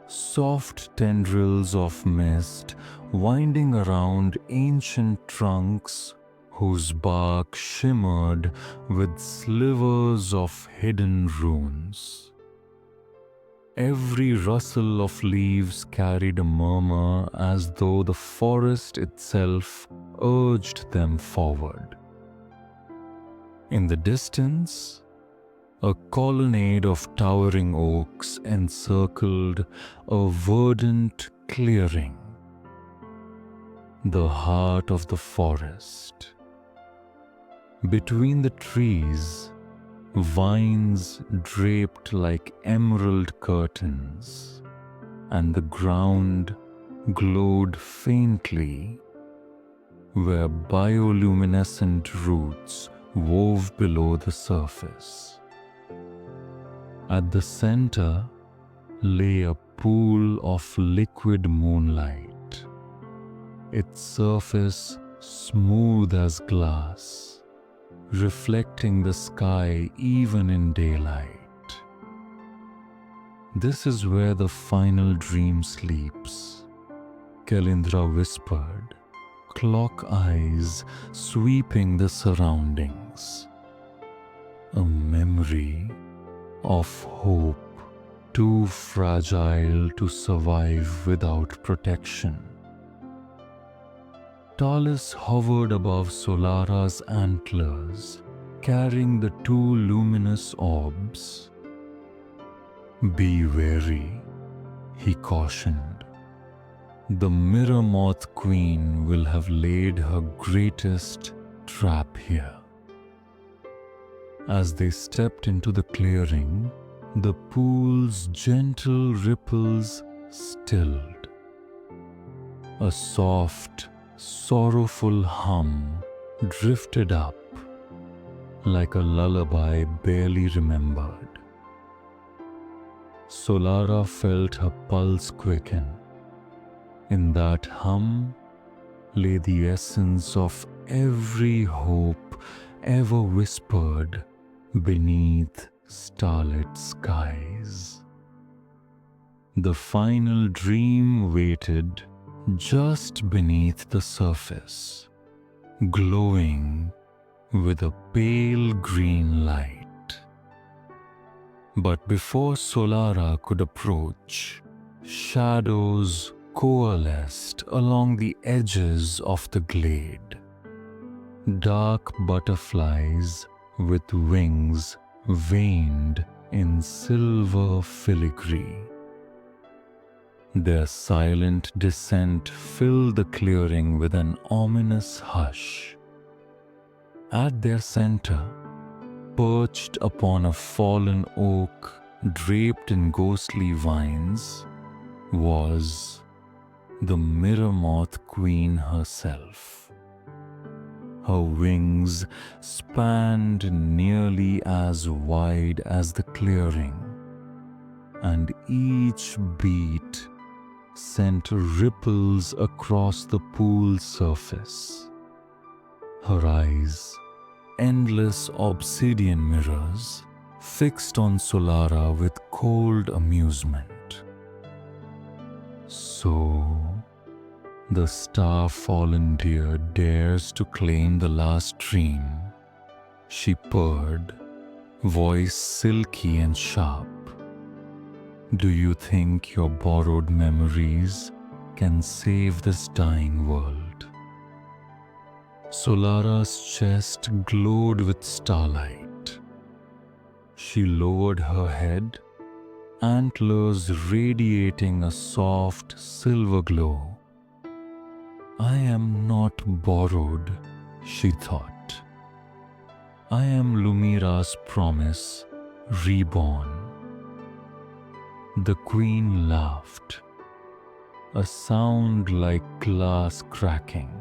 soft tendrils of mist winding around ancient trunks whose bark shimmered with slivers of hidden runes. Every rustle of leaves carried a murmur as though the forest itself urged them forward. In the distance, A colonnade of towering oaks encircled a verdant clearing, the heart of the forest. Between the trees, vines draped like emerald curtains, and the ground glowed faintly where bioluminescent roots wove below the surface. At the center lay a pool of liquid moonlight, its surface smooth as glass, reflecting the sky even in daylight. "This is where the final dream sleeps," Kelindra whispered, clock eyes sweeping the surroundings. "A memory of hope too fragile to survive without protection." Tallis hovered above Solara's antlers, carrying the two luminous orbs. "Be wary," he cautioned. "The Mirror Moth Queen will have laid her greatest trap here." As they stepped into the clearing, the pool's gentle ripples stilled. A soft, sorrowful hum drifted up, like a lullaby barely remembered. Solara felt her pulse quicken. In that hum lay the essence of every hope ever whispered beneath starlit skies. The final dream waited just beneath the surface, glowing with a pale green light. But before Solara could approach, shadows coalesced along the edges of the glade. Dark butterflies with wings veined in silver filigree. Their silent descent filled the clearing with an ominous hush. At their center, perched upon a fallen oak draped in ghostly vines, was the Mirror Moth Queen herself. Her wings spanned nearly as wide as the clearing, and each beat sent ripples across the pool's surface. Her eyes, endless obsidian mirrors, fixed on Solara with cold amusement. "So, the star-fallen deer dares to claim the last dream," she purred, voice silky and sharp. "Do you think your borrowed memories can save this dying world?" Solara's chest glowed with starlight. She lowered her head, antlers radiating a soft silver glow. "I am not borrowed," she thought. "I am Lumira's promise, reborn." The queen laughed, a sound like glass cracking.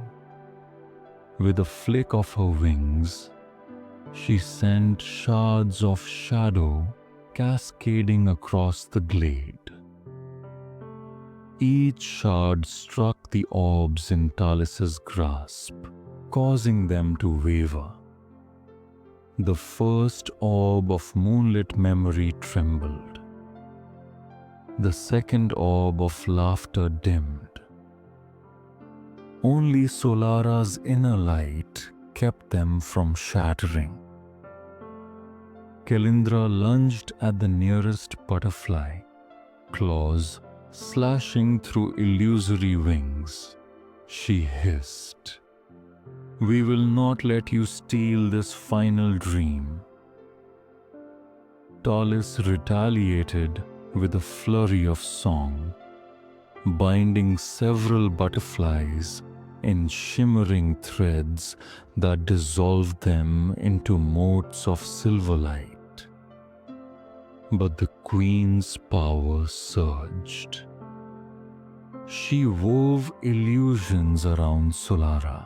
With a flick of her wings, she sent shards of shadow cascading across the glade. Each shard struck the orbs in Tallis's grasp, causing them to waver. The first orb of moonlit memory trembled. The second orb of laughter dimmed. Only Solara's inner light kept them from shattering. Kelindra lunged at the nearest butterfly, claws slashing through illusory wings. She hissed, "We will not let you steal this final dream." Tallis retaliated with a flurry of song, binding several butterflies in shimmering threads that dissolved them into motes of silver light. But the queen's power surged. She wove illusions around Solara,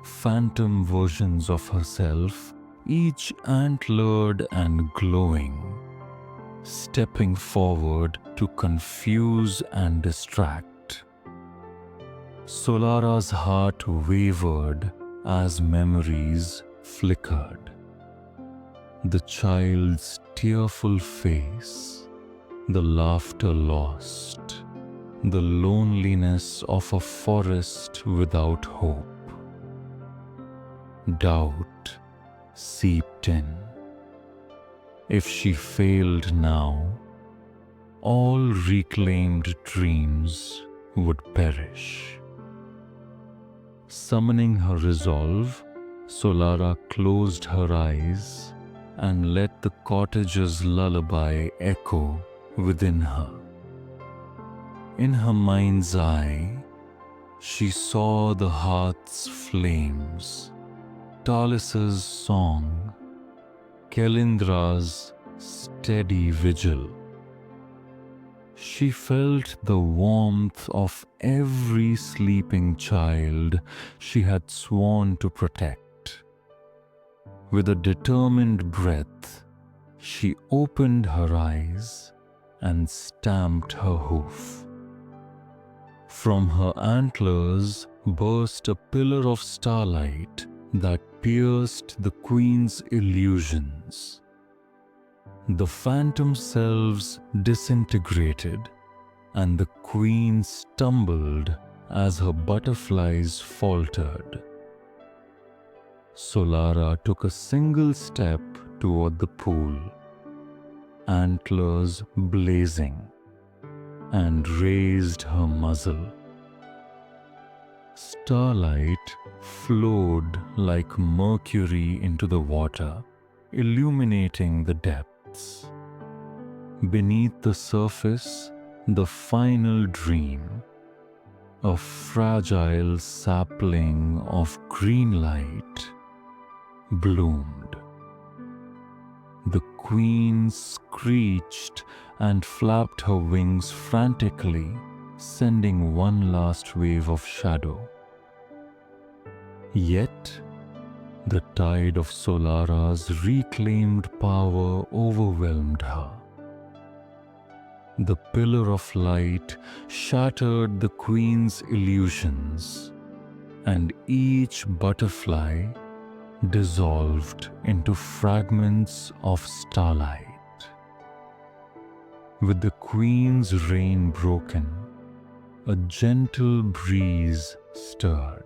phantom versions of herself, each antlered and glowing, stepping forward to confuse and distract. Solara's heart wavered as memories flickered. The child's tearful face, the laughter lost, the loneliness of a forest without hope. Doubt seeped in. If she failed now, all reclaimed dreams would perish. Summoning her resolve, Solara closed her eyes and let the cottager's lullaby echo within her. In her mind's eye, she saw the hearth's flames, Tallis's song, Kelindra's steady vigil. She felt the warmth of every sleeping child she had sworn to protect. With a determined breath, she opened her eyes and stamped her hoof. From her antlers burst a pillar of starlight that pierced the queen's illusions. The phantom selves disintegrated, and the queen stumbled as her butterflies faltered. Solara took a single step toward the pool, antlers blazing, and raised her muzzle. Starlight flowed like mercury into the water, illuminating the depths. Beneath the surface, the final dream, a fragile sapling of green light, bloomed. The queen screeched and flapped her wings frantically, sending one last wave of shadow. Yet, the tide of Solara's reclaimed power overwhelmed her. The pillar of light shattered the queen's illusions, and each butterfly dissolved into fragments of starlight. With the queen's reign broken, a gentle breeze stirred.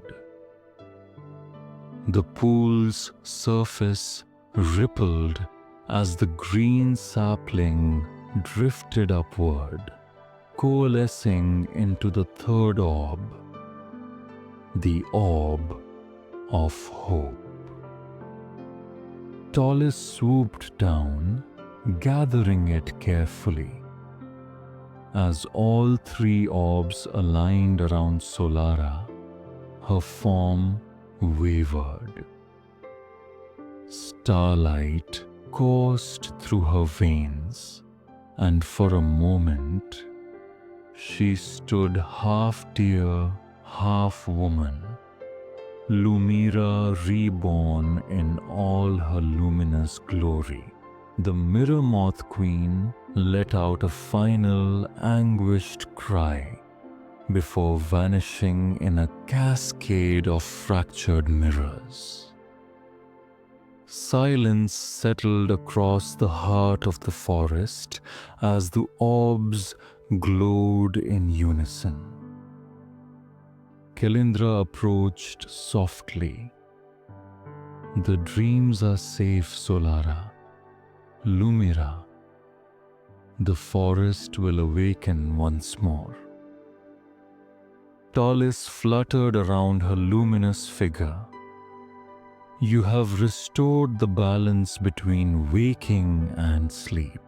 The pool's surface rippled as the green sapling drifted upward, coalescing into the third orb, the orb of hope. Tallis swooped down, gathering it carefully. As all three orbs aligned around Solara, her form wavered. Starlight coursed through her veins, and for a moment, she stood half deer, half woman, Lumira reborn in all her luminous glory. The Mirror Moth Queen let out a final anguished cry before vanishing in a cascade of fractured mirrors. Silence settled across the heart of the forest as the orbs glowed in unison. Kelindra approached softly. "The dreams are safe, Solara. Lumira. The forest will awaken once more." Tallis fluttered around her luminous figure. You have restored the balance between waking and sleep.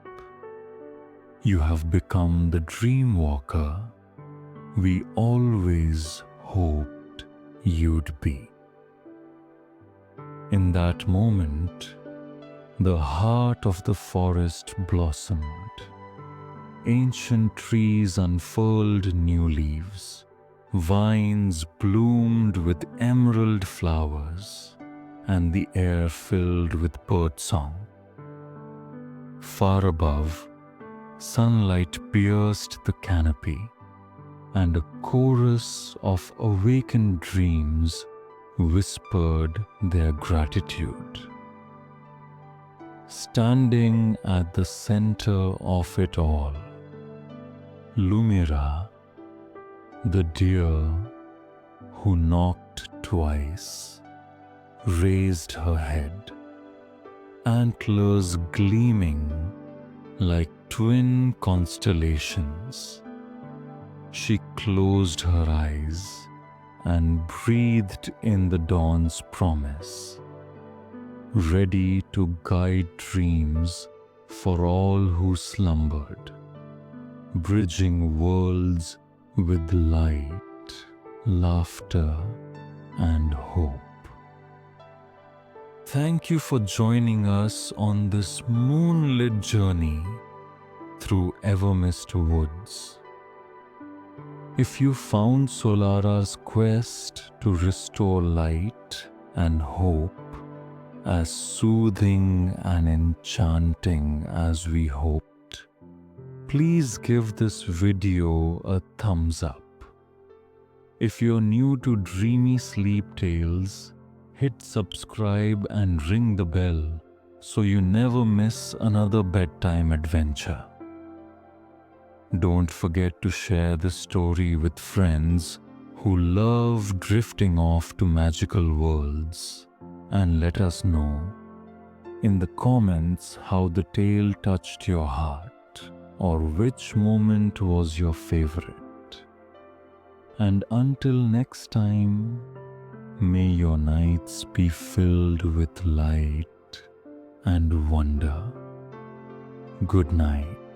You have become the dream walker we always hoped you'd be. In that moment, the heart of the forest blossomed. Ancient trees unfurled new leaves. Vines bloomed with emerald flowers, and the air filled with birdsong. Far above, sunlight pierced the canopy, and a chorus of awakened dreams whispered their gratitude. Standing at the center of it all, Lumira, the deer who knocked twice, raised her head, antlers gleaming like twin constellations. She closed her eyes and breathed in the dawn's promise, ready to guide dreams for all who slumbered, bridging worlds with light, laughter, and hope. Thank you for joining us on this moonlit journey through ever-mist woods. If you found Solara's quest to restore light and hope as soothing and enchanting as we hoped, please give this video a thumbs up. If you're new to Dreamy Sleep Tales, hit subscribe and ring the bell so you never miss another bedtime adventure. Don't forget to share this story with friends who love drifting off to magical worlds, and let us know in the comments how the tale touched your heart or which moment was your favorite. And until next time, may your nights be filled with light and wonder. Good night.